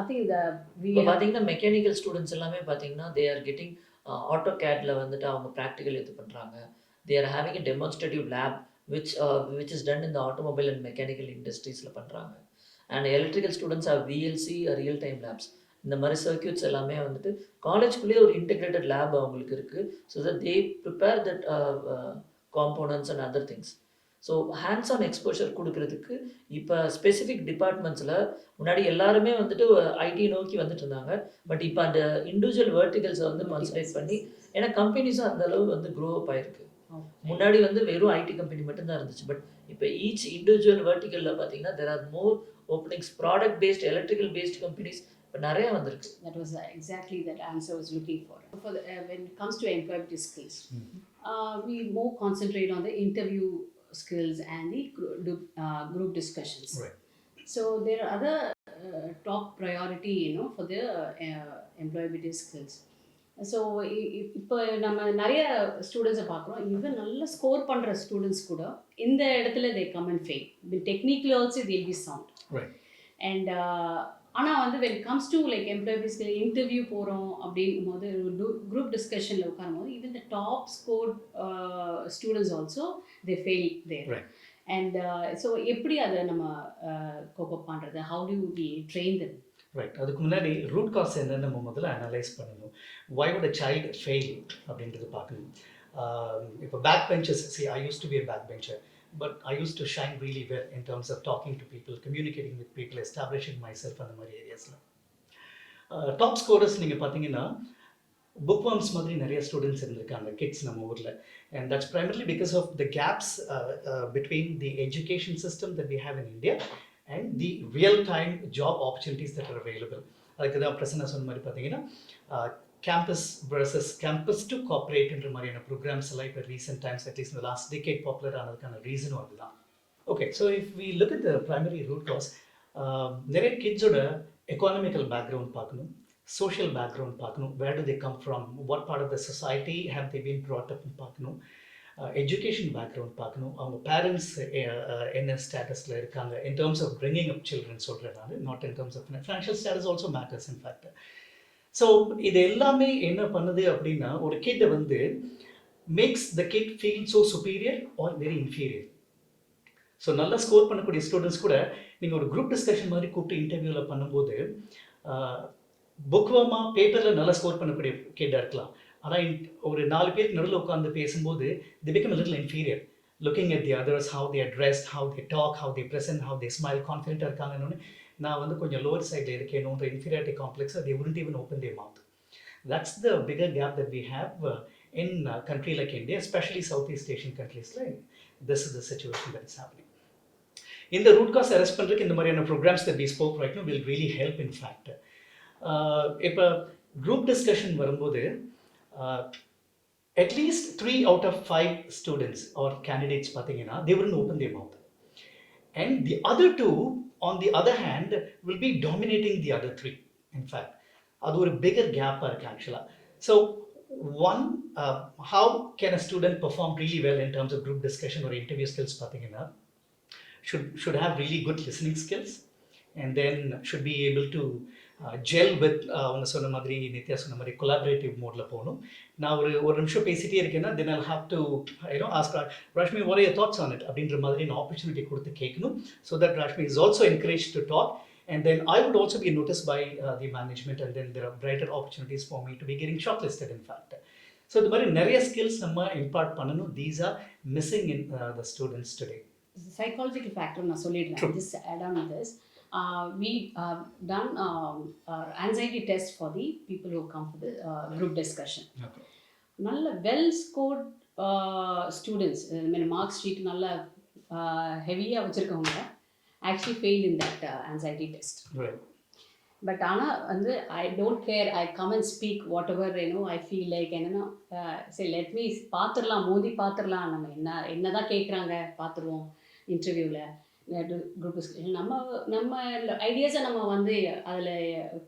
I think we இப்போ have பார்த்தீங்கன்னா mechanical students எல்லாமே பார்த்தீங்கன்னா தே ஆர் கெட்டிங் ஆட்டோ கேட்ல வந்துட்டு அவங்க ப்ராக்டிக்கல் இது பண்ணுறாங்க. They are having a demonstrative lab which is done in the automobile and mechanical இண்டஸ்ட்ரீஸில் பண்ணுறாங்க. And electrical students are VLC real time labs. இந்த மாதிரி சர்க்யூட்ஸ் எல்லாமே வந்துட்டு காலேஜ்குள்ளேயே ஒரு இன்டெகிரேட்டட் லேப் அவங்களுக்கு இருக்குது. So that they prepare that components and other things. So hands on exposure கொடுக்கறதுக்கு இப்போ ஸ்பெசிஃபிக் டிபார்ட்மெண்ட்ஸில் முன்னாடி எல்லாருமே வந்துட்டு ஐடி நோக்கி வந்துட்டு இருந்தாங்க. பட் இப்போ அந்த இண்டிவிஜுவல் வெர்டிகல்ஸை வந்து கான்சன்ட்ரேட் பண்ணி, ஏன்னா கம்பெனிஸும் அந்த அளவு வந்து க்ரோ அப் ஆயிருக்கு. முன்னாடி வந்து வெறும் ஐடி கம்பெனி மட்டும்தான் இருந்துச்சு. பட் இப்போ ஈச் இண்டிவிஜுவல் வெர்டிகலில் பார்த்தீங்கன்னா there are more openings. Product based electrical paste companies இப்போ நிறைய வந்திருக்கு. That was exactly that answer I was looking for. When it comes to employability skills, we more concentrate on the interview skills and the group discussions. Right. So there are other top priority, for the employability skills. So இப்போ நம்ம நிறைய ஸ்டூடெண்ட்ஸை பார்க்குறோம், even நல்ல score பண்ணுற students கூட இந்த இடத்துல they come and fail. Technically also they will be sound. And ஆனால் வந்து when comes to like employability interview போகிறோம் அப்படிங்கும் போது குரூப் டிஸ்கஷனில் உட்காரும் போது even the top score students also they fail there. And so எப்படி அதை நம்ம கோப் அப் பண்ணுறது? How do we train them? Right. அதுக்கு முன்னாடி ரூட் காஸ் என்னன்னு நம்ம முதல்ல அனலைஸ் பண்ணணும். Why would a child fail அப்படின்றது பார்க்கணும். இப்போ back benchers, see I used to be a backbencher, but I used to shine really well in terms of talking to people, communicating with people, establishing myself அந்த மாதிரி ஏரியாஸில். Top scorers நீங்கள் பார்த்தீங்கன்னா book worms மாதிரி நிறைய students இருந்திருக்காங்க, kids நம்ம ஊரில். And that's primarily because of the gaps between the education system that we have in India and the real-time job opportunities that are available. அதுக்கு தான் பிரசன்னா சொன்ன மாதிரி பார்த்தீங்கன்னா campus versus campus to corporate என்ற மாதிரியான ப்ரோக்ராம்ஸ் எல்லாம் இப்போ ரீசெண்ட் டைம்ஸ் அட்லீஸ்ட் இந்த லாஸ்ட் டிகேட் பாப்புலர் ஆனதுக்கான ரீசனும் அதுதான். Okay, so if we look at the primary root cause, நிறைய கிட்ஸோட எக்கானமிக்கல் பேக்ரவுண்ட் பார்க்கணும், சோஷியல் பேக்ரவுண்ட் பார்க்கணும், where do they come from, what part of the society have they been brought அப்னு பார்க்கணும், education background பார்க்கணும், அவங்க பேரண்ட்ஸ் என்ன ஸ்டேட்டஸில் இருக்காங்க in terms of bringing up children சொல்கிறேன் நான், not in terms of financial status also matters in fact. So இது எல்லாமே என்ன பண்ணுது அப்படின்னா ஒரு கிட்டை வந்து makes the kid feel so superior or very inferior. So நல்லா ஸ்கோர் பண்ணக்கூடிய ஸ்டூடெண்ட்ஸ் கூட நீங்கள் ஒரு குரூப் டிஸ்கஷன் மாதிரி கூப்பிட்டு இன்டர்வியூவில் பண்ணும்போது புக்வமாக பேப்பரில் நல்லா ஸ்கோர் பண்ணக்கூடிய கிட்டாக இருக்கலாம். ஆனால் ஒரு 4 பேருக்கு நடுவில் உட்காந்து பேசும்போது they become a little inferior, looking at the others, how they are dressed, how they talk, how they present, how they smile, confident இருக்காங்கன்னு நான் வந்து கொஞ்சம் லோவர் சைடில் இருக்கேனுன்ற inferiority complex, they wouldn't even open their mouth. That's the bigger gap that we have in a country like India, especially Southeast Asian countries. Like this is the situation that is happening. இந்த root cause arrest பண்ணுறதுக்கு இந்த மாதிரியான programs that we spoke right now will really help in fact. இப்போ group discussion வரும்போது at least 3 out of 5 students or candidates பார்த்தீங்கன்னா they wouldn't open their mouth, and the other 2 on the other hand will be dominating the other 3. in fact அது ஒரு bigger gap இருக்கு actually. So one, how can a student perform really well in terms of group discussion or interview skills பார்த்தீங்கன்னா should have really good listening skills, and then should be able to gel with அவங்க சொன்ன மாதிரி நித்யா சொன்ன மாதிரி collaborative மோடில் போகணும். நான் ஒரு நிமிஷம் பேசிகிட்டே இருக்கேன்னா then I'll have to ask Rashmi what are your thoughts on it அப்படின்ற மாதிரி நான் ஆப்பர்ச்சுனிட்டி கொடுத்து கேட்கணும், so that Rashmi is also encouraged to talk, and then I would also be noticed by the management, and then there are brighter opportunities for me to be getting shortlisted in fact. So இந்த மாதிரி நிறைய skills நம்ம impart பண்ணணும். These are missing in the students today. Psychological factor நான் சொல்லிடுறேன், just add on this. We done anxiety test for the people who come for the group discussion. Okay. நல்ல well scored students, marks sheet நல்ல ஹெவியாக வச்சுருக்கவங்க actually failed in that anxiety test. Right. But ஆனால் வந்து I don't care, I come and speak whatever I feel like, என்னன்னா say let me பார்த்துடலாம், மோதி பார்த்துடலாம், நம்ம என்னதான் கேட்குறாங்க பார்த்துருவோம் இன்டர்வியூவில், குரூப் டிஸ்கஷன் நம்ம ஐடியாஸை நம்ம வந்து அதில்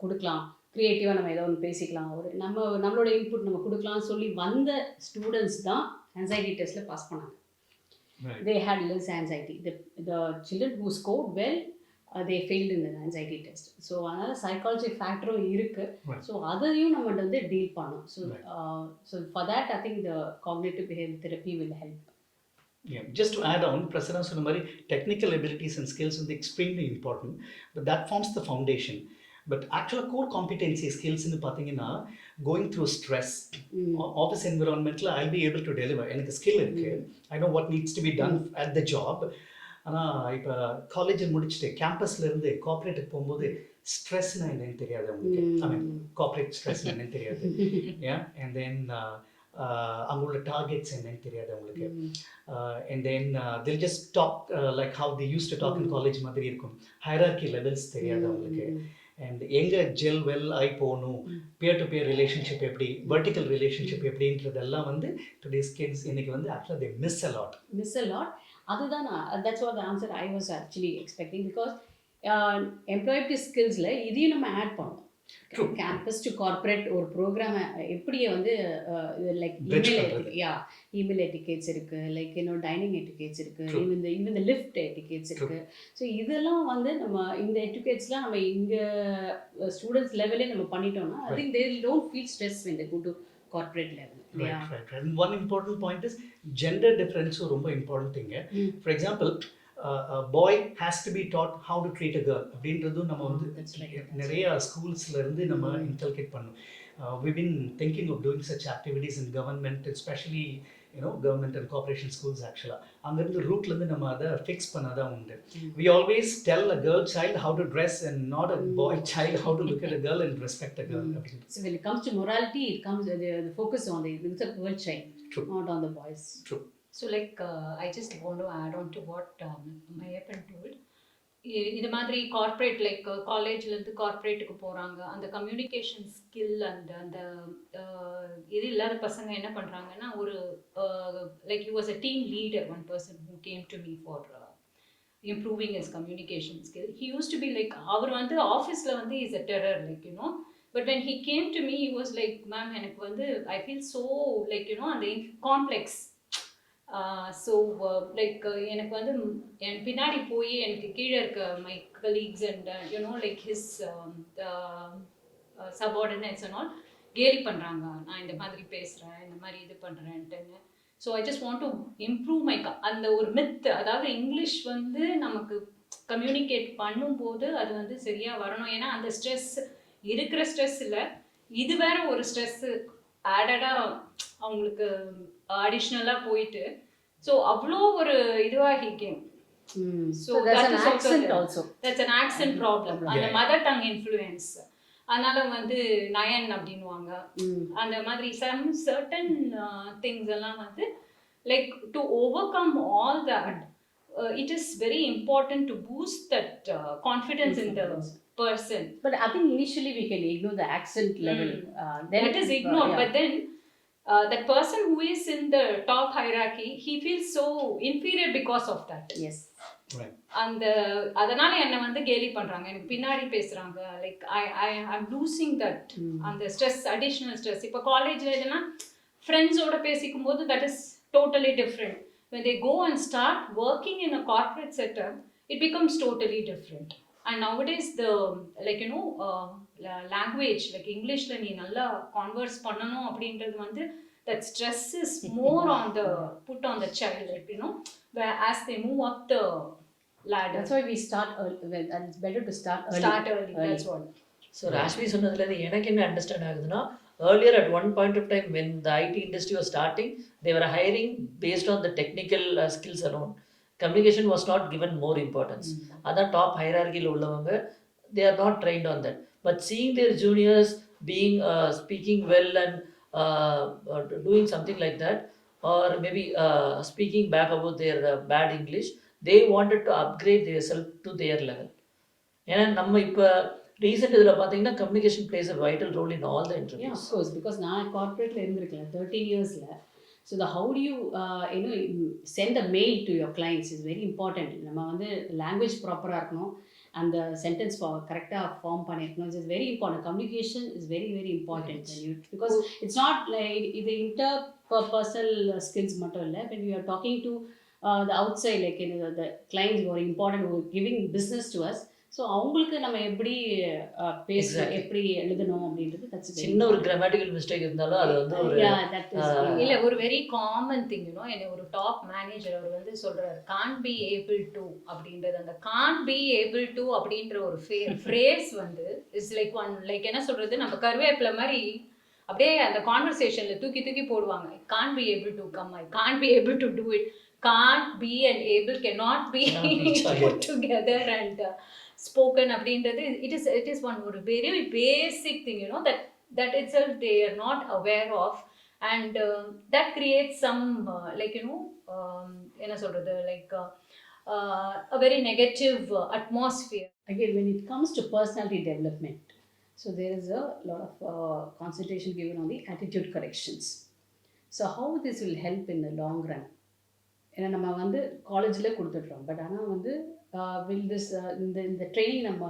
கொடுக்கலாம், க்ரியேட்டிவாக நம்ம ஏதோ ஒன்று பேசிக்கலாம், ஒரு நம்மளோட இன்புட் நம்ம கொடுக்கலாம்னு சொல்லி வந்த ஸ்டூடெண்ட்ஸ் தான் anxiety டெஸ்ட்டில் பாஸ் பண்ணாங்க. They had less anxiety. The children who scored well they failed in the anxiety test. So அதனால் சைக்காலஜி ஃபேக்டரும் இருக்குது. Right. ஸோ அதையும் நம்ம வந்து டீல் பண்ணோம். So Right. So for that I think the cognitive behaviour therapy will help. Yeah, just to add on, Prasanna சொன்ன மாதிரி technical abilities and skills வந்து extremely important, but that forms the foundation. But actual core competency skills னு பார்த்தீங்கன்னா going through stress, office environmentல I'll be able to deliver. எனக்கு skill இருக்கு, I know what needs to be done at the job. ஆனால் இப்போ college முடிச்சுட்டு கேம்பஸில் இருந்து கார்பரேட்டுக்கு போகும்போது ஸ்ட்ரெஸ்னா என்னன்னு தெரியாது அவங்களுக்கு. ஐ மீன் கார்பரேட் ஸ்ட்ரெஸ்னா என்னன்னு தெரியாது. ஏன் அண்ட் தென் அவங்களோட டார்கெட்ஸ் என்னன்னு தெரியாது அவங்களுக்கு. And then they'll just talk like how they used to talk in college மாதிரி இருக்கும். ஹைரார்கி லெவல்ஸ் தெரியாது அவங்களுக்கு. அண்ட் எங்கே ஜெல் வெல் ஆகி போகணும், பியர் டு பியர் ரிலேஷன்ஷிப் எப்படி, வெர்டிக்கல் ரிலேஷன்ஷிப் எப்படின்றதெல்லாம் வந்து டுடேஸ் கிட்ஸ் இன்னைக்கு வந்து ஆக்சுவலாக தே மிஸ் அ லாட். அதுதான் that's what the answer I was actually expecting. Because employability ஸ்கில்ஸில் இதையும் நம்ம ஆட் பண்ணோம். கேம்பஸ் டு கார்பரேட் ஒரு ப்ரோக்ராமை எப்படி வந்து லைக் இமெயில் எட்டிகேட்ஸ் இருக்குது, லைக் டைனிங் எட்டிகேட்ஸ் இருக்குது, ஈவன் லிஃப்ட் எட்டிகேட்ஸ் இருக்குது. ஸோ இதெல்லாம் வந்து நம்ம இந்த எட்டிகேட்ஸ்லாம் நம்ம இங்கே ஸ்டூடெண்ட்ஸ் லெவலே நம்ம பண்ணிட்டோம்னா I think they don't feel stress when they go to corporate level. Right. And one important point is gender difference ரொம்ப important thing. For example, a boy has to be taught how to treat a girl அப்படின்றதும் நம்ம வந்து நிறைய ஸ்கூல்ஸ்ல இருந்து நம்ம inculcate பண்ணணும். We've been thinking of doing such activities in government, especially government and corporation schools actually. அங்கிருந்து ரூட்லேருந்து நம்ம அதை ஃபிக்ஸ் பண்ணாதான் உண்டு. We always tell a girl child how to dress and not a boy child how to look at a girl and respect a girl. So when it comes to morality, it comes the focus on the girl child. True. Not on the boys. True. So like I just want to add on to what Mayappan told. இது மாதிரி corporate like காலேஜ்லேருந்து கார்ப்பரேட்டுக்கு போகிறாங்க, அந்த communication skill அந்த இது இல்லாத பசங்க என்ன பண்ணுறாங்கன்னா ஒரு like he was a team leader, one person who came to me for improving his communication skill. He used to be like அவர் வந்து ஆஃபீஸில் வந்து is a terror like but when he came to me he was like ma'am எனக்கு வந்து I feel so like அந்த complex. So like எனக்கு வந்து என் பின்னாடி போய் எனக்கு கீழே இருக்க my colleagues and like his subordinates and all கேலி பண்ணுறாங்க, நான் இந்த மாதிரி பேசுகிறேன், இந்த மாதிரி இது பண்ணுறேன்ட்டுன்னு. So I just want to improve my அந்த ஒரு மித், அதாவது இங்கிலீஷ் வந்து நமக்கு கம்யூனிகேட் பண்ணும்போது அது வந்து சரியாக வரணும். ஏன்னா அந்த ஸ்ட்ரெஸ் இருக்கிற ஸ்ட்ரெஸ் இல்லை, இது வேற ஒரு ஸ்ட்ரெஸ்ஸு ஆடடாக அவங்களுக்கு அடிஷ்னலாக போயிட்டு ஸோ அவ்வளோ ஒரு இதுவாக game. So that's an accent problem. அந்த மதர் டங் இன்ஃப்ளூயன்ஸ், அதனால வந்து நயன் அப்படின்வாங்க. அந்த மாதிரி சம் சர்டன் திங்ஸ் எல்லாம் வந்து like to over come all that it is very important to boost that confidence in the person. But I think initially we can ignore the accent level. Then it is ignored, but then that person who is in the top hierarchy, he feels so inferior because of that. Yes. Right. And அதனால என்ன வந்து கேலி பண்றாங்க, எனக்கு பின்னாடி பேசுறாங்க, like I'm losing that அந்த stress, additional stress. இப்போ காலேஜ்ல எதுனா ஃப்ரெண்ட்ஸோட பேசிக்கும் போது that is totally different. When they go and start working in a corporate setup, it becomes totally different. And nowadays the like language like Englishல நீ நல்லா converse பண்ணணும் அப்படின்றது வந்து that stress is more on the put on the child, like where as they move up the ladder. That's why we start early. And it's better to start early. That's what. So Rashmi சொன்னதுலேருந்து எனக்கு என்ன understand ஆகுதுன்னா, earlier at one point of time when the IT industry was starting, they were hiring based on the technical skills alone. Communication was not given more importance. Other top hierarchy உள்ளவங்க they are not trained on that. But seeing their juniors being speaking well and doing something like that, or maybe speaking back about their bad English, they wanted to upgrade themselves to their level. ஏன்னா நம்ம இப்போ recent இதில் பார்த்தீங்கன்னா communication plays a vital role in all the interviews. Of course, because நான் கார்பரேட்டில் இருந்திருக்கேன் 13 இயர்ஸில். So the how do you send a mail to your clients is very important. நம்ம வந்து லாங்குவேஜ் ப்ராப்பராக இருக்கணும், அந்த சென்டென்ஸ் கரெக்டாக ஃபார்ம் பண்ணியிருக்கணும். It's very important. Communication is very very important because it's not like இது இன்டர் பர்சனல் ஸ்கில்ஸ் மட்டும் இல்லை. when we are talking to the outside, like the clients who are important, who are giving business to us, so அவங்களுக்கு நம்ம எப்படி பேசணும், Exactly. எப்படி எழுதணும் அப்படின்றது that's very சின்ன ஒரு important. கிராமட்டிக்கல் மிஸ்டேக் இருந்தாலும் அது வந்து ஒரு Yeah, that is இல்ல ஒரு வெரி காமன் திங் என்ன ஒரு டாப் மேனேஜர் அவர் வந்து சொல்றாரு கான் பி ஏபிள் டு அப்படின்றது. அந்த கான் பி ஏபிள் டு அப்படின்ற ஒரு ஃப்ரேஸ் வந்து இஸ் லைக் ஒன் லைக் என்ன சொல்றது, நம்ம கருவேப்பிலை மாதிரி அப்படியே அந்த கான்வர்சேஷன்ல தூக்கி தூக்கி போடுவாங்க. Can be able to come, I can be able to do it. Can't be and able cannot be put together and spoken அப்படின்றது it is one ஒரு very basic thing that itself they are not aware of, and that creates some like என்ன சொல்றது like a very negative atmosphere. Again, when it comes to personality development, so there is a lot of concentration given on the attitude corrections. So how this will help in the long run? ஏன்னா நம்ம வந்து காலேஜில் கொடுத்துட்றோம், but ஆனால் வந்து will this இந்த training நம்ம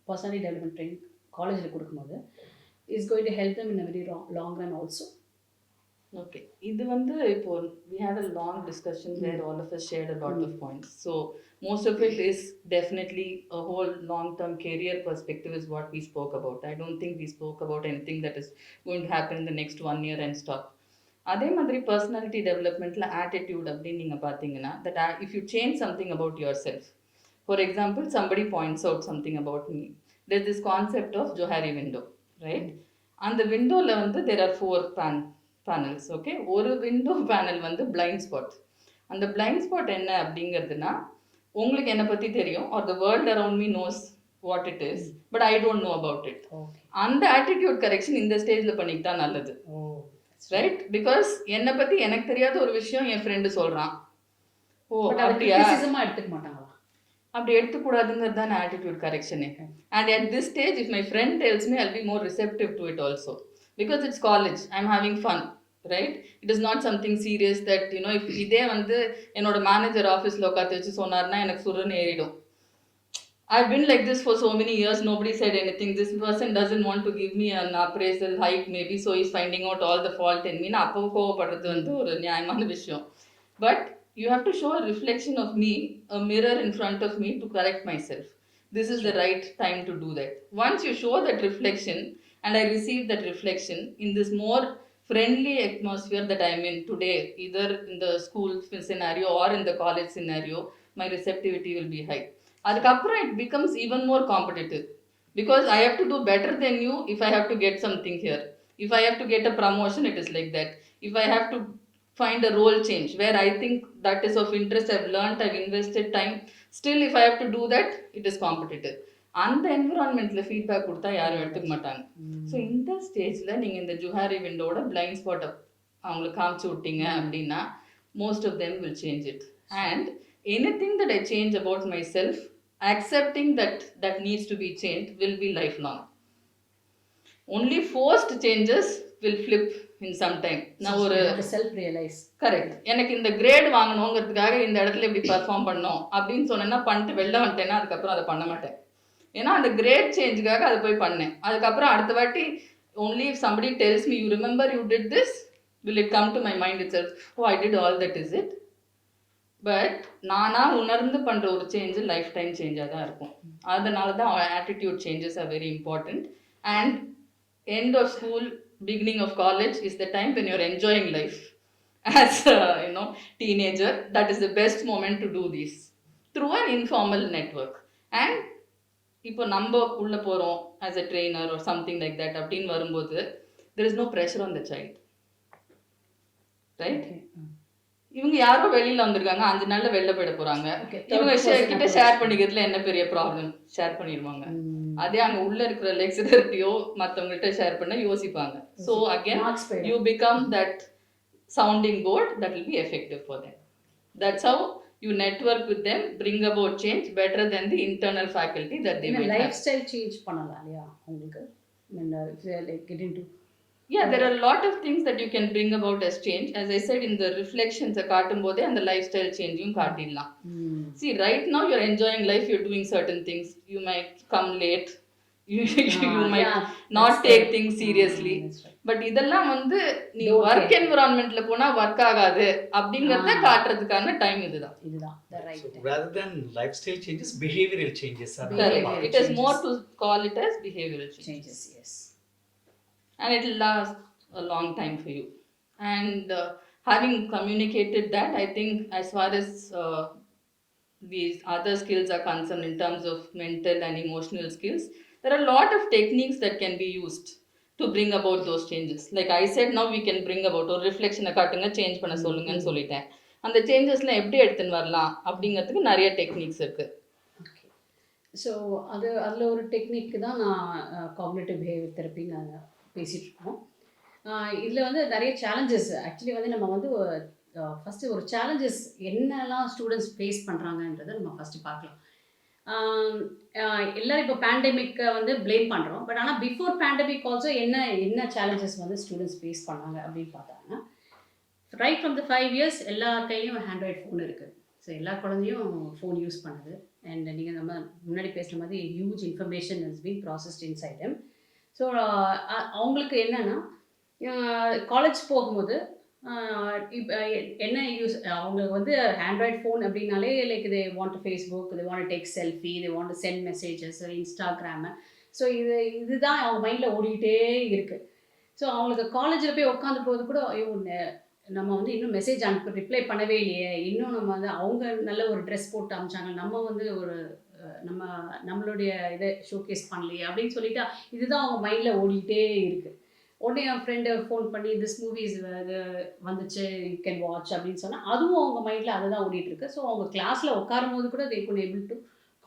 personality development training காலேஜில் கொடுக்கும்போது is going to help them in a very long run also. Okay. இது வந்து இப்போ we had a long discussion where all of us shared a lot of points. So most of it is definitely a whole long-term career perspective is what we spoke about. I don't think we spoke about anything that is going to happen in the next 1 year and stop. அதே மாதிரி personality டெவலப்மெண்ட்டில் attitude அப்படின்னு நீங்கள் பார்த்தீங்கன்னா that if you change something about yourself, for example somebody points out something about me, there this concept of Johari window, right? அந்த விண்டோவில் வந்து there are 4 panels. Okay, ஒரு window panel வந்து blind spot. அந்த blind spot என்ன அப்படிங்கிறதுனா உங்களுக்கு என்னை பற்றி தெரியும், or the world around me knows what it is, but I don't know about it. அந்த ஆட்டிடியூட் கரெக்ஷன் இந்த ஸ்டேஜில் பண்ணிக்கிட்டா நல்லது, ரைட்? பிகாஸ் என்னை பற்றி எனக்கு தெரியாத ஒரு விஷயம் என் ஃப்ரெண்டு சொல்கிறான், ஓ அப்படியா, எடுத்துக்க மாட்டாங்களா? அப்படி எடுத்துக்கூடாதுங்கிறது தான் ஆட்டிடியூட் கரெக்ஷனே. And at this stage if my friend tells me I'll be more receptive to it also, because it's college, I'm having fun, right? It is not something serious that if இதே வந்து என்னோட manager ஆஃபீஸில் உட்காந்து வச்சு சொன்னார்னா எனக்கு சுருன்னு ஏறிடும். I've been like this for so many years, nobody said anything, this person doesn't want to give me an appraisal hike maybe, so he's finding out all the fault in me. நான் அப்போ கோவப்படுறது வந்து ஒரு நியாயமான விஷயம். But you have to show a reflection of me, a mirror in front of me to correct myself. This is the right time to do that. Once you show that reflection and I receive that reflection in this more friendly atmosphere that I'm in today, either in the school scenario or in the college scenario, my receptivity will be high. அதுக்கப்புறம் it becomes even more competitive, because I have to do better than you if I have to get something here. If I have to get a promotion, it is like that. If I have to find a role change where I think that is of interest, I've learned, I've invested time, still if I have to do that, it is competitive. அந்த என்விரான்மெண்ட்டில் feedback கொடுத்தா யாரும் எடுத்துக்க மாட்டாங்க. So இந்த ஸ்டேஜில் நீங்கள் இந்த ஜுஹாரி விண்டோட blind ஸ்பாட்டை அவங்களுக்கு காமிச்சு விட்டீங்க அப்படின்னா most of them will change it. And anything that I change about myself, accepting that needs to be changed will be lifelong. Only forced changes will flip in some time. நான் ஒரு self realise, correct, எனக்கு இந்த great வாங்கணுங்கிறதுக்காக இந்த இடத்துல இப்படி perform பண்ணோம் அப்படின்னு சொன்னேன்னா பண்ணிட்டு வெளில வந்துட்டேன்னா அதுக்கப்புறம் அதை பண்ண மாட்டேன். ஏன்னா அந்த கிரேட் சேஞ்சுக்காக அதை போய் பண்ணேன். அதுக்கப்புறம் அடுத்த வாட்டி only if somebody tells me you remember you did this, will it come to my mind itself, oh I did all that, is it? But நானாக உணர்ந்து பண்ணுற ஒரு சேஞ்சு லைஃப் டைம் சேஞ்சாக தான் இருக்கும். அதனால தான் attitude changes are very important. And end of school, beginning of college is the time when you're enjoying life as a teenager. That is the best moment to do this through an informal network. And இப்போ நம்ம உள்ளே போகிறோம் as a trainer or something like that அப்படின்னு வரும்போது there is no pressure on the child, right? இவங்க யாரோ வெளியில் வந்திருக்காங்க, 5 நாளில் வெளில போயிட போகிறாங்க, இவங்க கிட்ட ஷேர் பண்ணிக்கிறதுல என்ன பெரிய ப்ராப்ளம், ஷேர் பண்ணிடுவாங்க. அதே அங்கே உள்ளே இருக்கிற லெக்சரர்கிட்டயோ மற்றவங்கள்ட்ட ஷேர் பண்ண யோசிப்பாங்க. So again you become that sounding board that will be effective for them. That's how you network with them, bring about change better than the internal faculty that they might have. Lifestyle change பண்ணலாம் இல்லையா உங்களுக்கு? if they are like getting to Yeah, there are a lot of things that you can bring about as change. As I said, in the reflections காட்டும்போதே அந்த lifestyle changeயும் காட்டிடலாம். See, right now you're enjoying life, you're doing certain things. You might come late, you might yeah, not that's take correct. things seriously. That's right. But இதெல்லாம் வந்து நீ Don't work take. என்விரான்மெண்ட்ல போனா work ஆகாது அப்படிங்கறத காட்டுறதுக்கான time இதுதான். இதுதான் the right So time. rather than lifestyle changes, behavioral changes are Behavioral Correct. important. It is changes. more to call it as behavioral change. Changes, yes. And it will last a long time for you. And having communicated that, I think as far as these other skills are concerned in terms of mental and emotional skills, there are a lot of techniques that can be used to bring about those changes. Like I said, now we can bring about ஒரு ரிஃப்ளெக்ஷனை காட்டுங்க, change பண்ண சொல்லுங்கன்னு சொல்லிட்டேன். அந்த சேஞ்சஸ்லாம் எப்படி எடுத்துன்னு வரலாம் அப்படிங்கிறதுக்கு நிறைய டெக்னிக்ஸ் இருக்கு. ஓகே. ஸோ அதில் ஒரு டெக்னிக் தான் நான் காக்னிட்டிவ் பிஹேவியர் தெரப்பி நான் பேசிகிட்டு இருக்கோம். இதில் வந்து நிறைய சேலஞ்சஸ் ஆக்சுவலி வந்து நம்ம வந்து ஃபஸ்ட்டு ஒரு சேலஞ்சஸ் என்னெல்லாம் ஸ்டூடெண்ட்ஸ் ஃபேஸ் பண்ணுறாங்கன்றதை நம்ம ஃபஸ்ட்டு பார்க்கலாம். எல்லோரும் இப்போ பேண்டமிக்கை வந்து ப்ளேம் பண்ணுறோம். பட் ஆனால் பிஃபோர் பேண்டமிக் ஆல்சோ என்ன சேலஞ்சஸ் வந்து ஸ்டூடெண்ட்ஸ் ஃபேஸ் பண்ணாங்க அப்படின்னு பார்த்தாங்கன்னா, ரைட் ஃப்ரம் த 5 years எல்லா கையிலையும் ஆண்ட்ராய்ட் ஃபோன் இருக்குது. ஸோ எல்லா குழந்தையும் ஃபோன் யூஸ் பண்ணுது. அண்ட் நீங்கள் நம்ம முன்னாடி பேசுகிற மாதிரி huge information has been processed inside them. So அவங்களுக்கு என்னென்னா காலேஜ் போகும்போது இப்போ என்ன யூஸ் அவங்களுக்கு வந்து ஆண்ட்ராய்ட் ஃபோன் அப்படின்னாலே like they want to Facebook, they want to take selfie, they want to send messages, Instagram. So இதுதான் அவங்க மைண்டில் ஓடிக்கிட்டே இருக்குது. ஸோ அவங்களுக்கு காலேஜில் போய் உட்காந்து போது கூட ஐயோ நம்ம வந்து இன்னும் மெசேஜ் ரிப்ளை பண்ணவே இல்லையே, இன்னும் நம்ம வந்து அவங்க நல்ல ஒரு ட்ரெஸ் போட்டு அமிச்சாங்க, நம்ம வந்து ஒரு நம்மளுடைய இதை ஷோகேஸ் பண்ணலையே அப்படின்னு சொல்லிட்டு இதுதான் அவங்க மைண்டில் ஓடிக்கிட்டே இருக்குது. உடனே என் ஃப்ரெண்டு ஃபோன் பண்ணி திஸ் மூவிஸ் வந்துச்சு யூ கேன் வாட்ச் அப்படின்னு சொன்னால் அதுவும் அவங்க மைண்டில் அதை தான் ஓடிட்டுருக்கு. ஸோ அவங்க கிளாஸில் உட்காரும் போது கூட தே good able to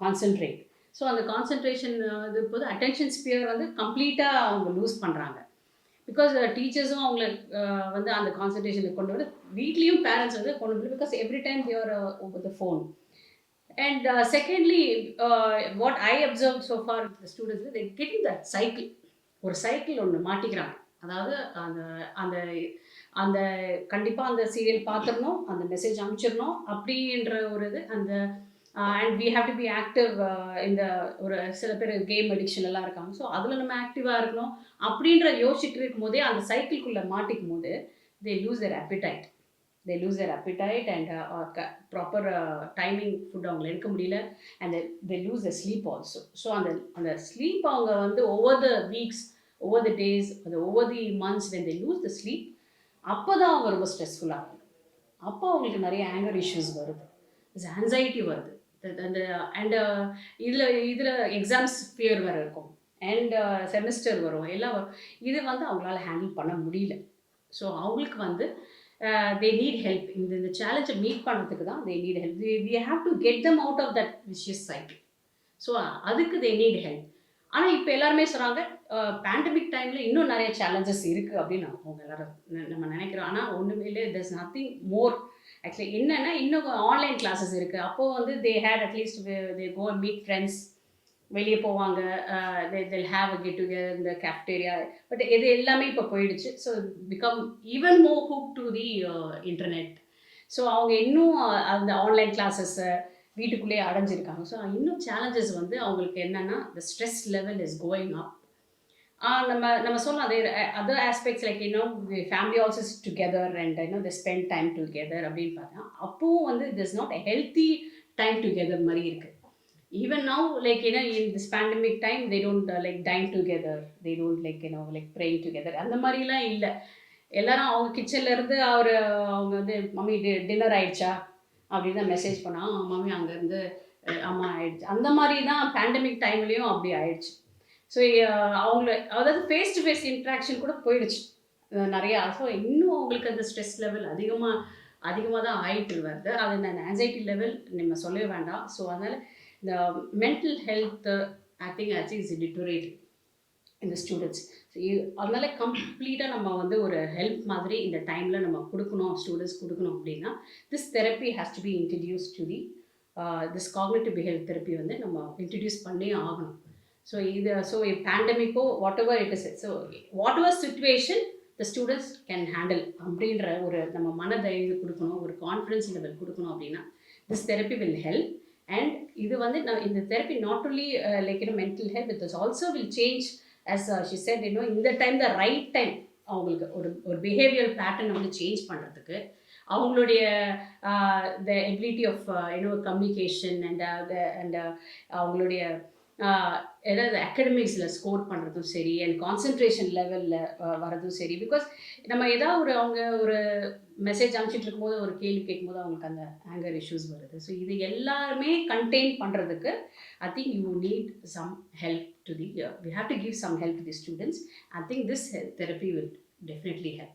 concentrate. So அந்த கான்சென்ட்ரேஷன் இது போது அட்டென்ஷன் ஸ்பியர் வந்து கம்ப்ளீட்டாக அவங்க லூஸ் பண்ணுறாங்க. பிகாஸ் டீச்சர்ஸும் அவங்கள வந்து அந்த கான்சன்ட்ரேஷனுக்கு கொண்டு வந்து வீட்லேயும் பேரண்ட்ஸ் வந்து கொண்டு வந்து because every time there over the phone. And secondly what I observe so for the students they getting that cycle, ஒரு சைக்கிள் ஒன்று மாட்டிக்கிறாங்க. அதாவது அந்த அந்த அந்த கண்டிப்பாக அந்த சீரியல் பார்த்துடணும், அந்த மெசேஜ் அனுப்பிச்சிடணும் அப்படின்ற ஒரு இது. அந்த and we have to be active. இந்த ஒரு சில பேர் கேம் அடிக்ஷன் எல்லாம் இருக்காங்க. ஸோ அதில் நம்ம ஆக்டிவாக இருக்கணும் அப்படின்ற யோசிச்சுட்டு இருக்கும் போதே அந்த சைக்கிள்குள்ளே மாட்டிக்கும் போது தே loose there appetite. And proper timing food அவங்களை எடுக்க முடியல. And they lose the sleep also. So அந்த ஸ்லீப் அவங்க வந்து over the weeks, over the days, over the months when they lose the sleep, அப்போ தான் அவங்க ரொம்ப ஸ்ட்ரெஸ்ஃபுல்லாக ஆகும். அப்போ அவங்களுக்கு நிறைய ஆங்கர் இஷ்யூஸ் வருது, ஆன்சைட்டி வருது. அந்த அண்ட் இதில் எக்ஸாம்ஸ் ஃபியர் வேறு இருக்கும், அண்ட் செமிஸ்டர் வரும், எல்லாம் வரும். இது வந்து அவங்களால ஹேண்டில் பண்ண முடியல. ஸோ அவங்களுக்கு வந்து தே நீட் ஹெல்ப். இந்த சேலஞ்சை மீட் பண்ணுறதுக்கு தான் they need help. We have to get them out of that vicious cycle. So அதுக்கு தே நீட் ஹெல்ப். ஆனால் இப்போ எல்லாருமே சொல்கிறாங்க பேண்டமிக் டைமில் இன்னும் நிறைய சேலஞ்சஸ் இருக்குது அப்படின்னு அவங்க எல்லாரும் நம்ம நினைக்கிறோம். ஆனால் ஒன்றுமே இல்லை, there's nothing more. ஆக்சுவலி என்னென்னா இன்னும் ஆன்லைன் கிளாஸஸ் இருக்குது. அப்போது வந்து they had at least they go and meet friends, வெளியே போவாங்க, they have a get together இந்த கேஃப்டேரியா. பட் இது எல்லாமே இப்போ போயிடுச்சு. So become even more hook to the internet. So அவங்க இன்னும் அந்த ஆன்லைன் கிளாஸஸை வீட்டுக்குள்ளேயே அடைஞ்சிருக்காங்க. ஸோ இன்னும் சேலஞ்சஸ் வந்து அவங்களுக்கு என்னென்னா the stress level is going up. நம்ம சொல்லலாம் அதே other aspects like family also is together and they spend time together அப்படின்னு பார்த்தா அப்போவும் வந்து it is not a healthy time together மாதிரி இருக்குது. Even now like in this pandemic time they don't like time together, they don't like praying together, அந்த மாதிரிலாம் இல்லை. எல்லாரும் அவங்க கிச்சன்லேருந்து அவங்க வந்து மம்மி டின்னர் ஆயிடுச்சா அப்படின்னு தான் மெசேஜ் பண்ணால் மம்மி அங்கேருந்து அம்மா ஆயிடுச்சு. அந்த மாதிரி தான் பேண்டமிக் டைம்லேயும் அப்படி ஆயிடுச்சு. ஸோ அவங்கள அதாவது ஃபேஸ் டு ஃபேஸ் இன்ட்ராக்ஷன் கூட போயிடுச்சு நிறையா. ஸோ இன்னும் அவங்களுக்கு அந்த ஸ்ட்ரெஸ் லெவல் அதிகமாக தான் ஆகிட்டு வருது. அது அந்த ஆன்சைட்டி லெவல் நம்ம சொல்லவே வேண்டாம். ஸோ அதனால் இந்த mental health I think is deteriorating இந்த ஸ்டூடெண்ட்ஸ். அதனால கம்ப்ளீட்டாக நம்ம வந்து ஒரு ஹெல்ப் மாதிரி இந்த டைமில் நம்ம கொடுக்கணும், ஸ்டூடெண்ட்ஸ் கொடுக்கணும் அப்படின்னா this therapy has to be introduce to the this cognitive behaviour therapy வந்து நம்ம இன்ட்ரடியூஸ் பண்ணி ஆகணும். ஸோ பேண்டமிக்கோ whatever it is, so whatever situation the students can handle அப்படின்ற ஒரு நம்ம மனதைரியம் கொடுக்கணும், ஒரு கான்ஃபிடன்ஸ் லெவல் கொடுக்கணும் அப்படின்னா this therapy will help. And இது வந்து இந்த therapy not only like mental health it also will change as she said இந்த டைம் த ரைட் டைம் அவங்களுக்கு ஒரு பிஹேவியர் பேட்டர்ன் வந்து சேஞ்ச் பண்ணுறதுக்கு அவங்களுடைய the ability of communication and அவங்களுடைய ஏதாவது அகடமிக்ஸில் ஸ்கோர் பண்ணுறதும் சரி அண்ட் கான்சன்ட்ரேஷன் லெவலில் வரதும் சரி. பிகாஸ் நம்ம ஏதாவது அவங்க ஒரு மெசேஜ் அனுப்பிச்சிட்டு இருக்கும்போது ஒரு கேள்வி கேட்கும்போது அவங்களுக்கு அந்த ஆங்கர் இஷ்யூஸ் வருது. ஸோ இது எல்லாருமே கண்டெயின் பண்ணுறதுக்கு I think you need some help to we have to give some help to the students. I think this therapy will definitely help.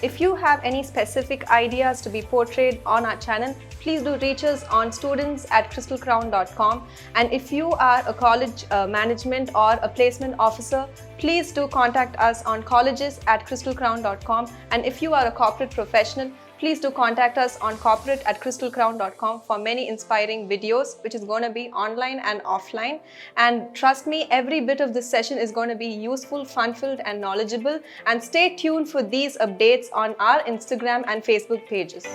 If you have any specific ideas to be portrayed on our channel, please do reach us on students@crystalcrown.com. And if you are a college management or a placement officer, please do contact us on colleges@crystalcrown.com. And if you are a corporate professional, please do contact us on corporate@crystalcrown.com for many inspiring videos, which is going to be online and offline. And trust me, every bit of this session is going to be useful, fun-filled and knowledgeable. And stay tuned for these updates on our Instagram and Facebook pages.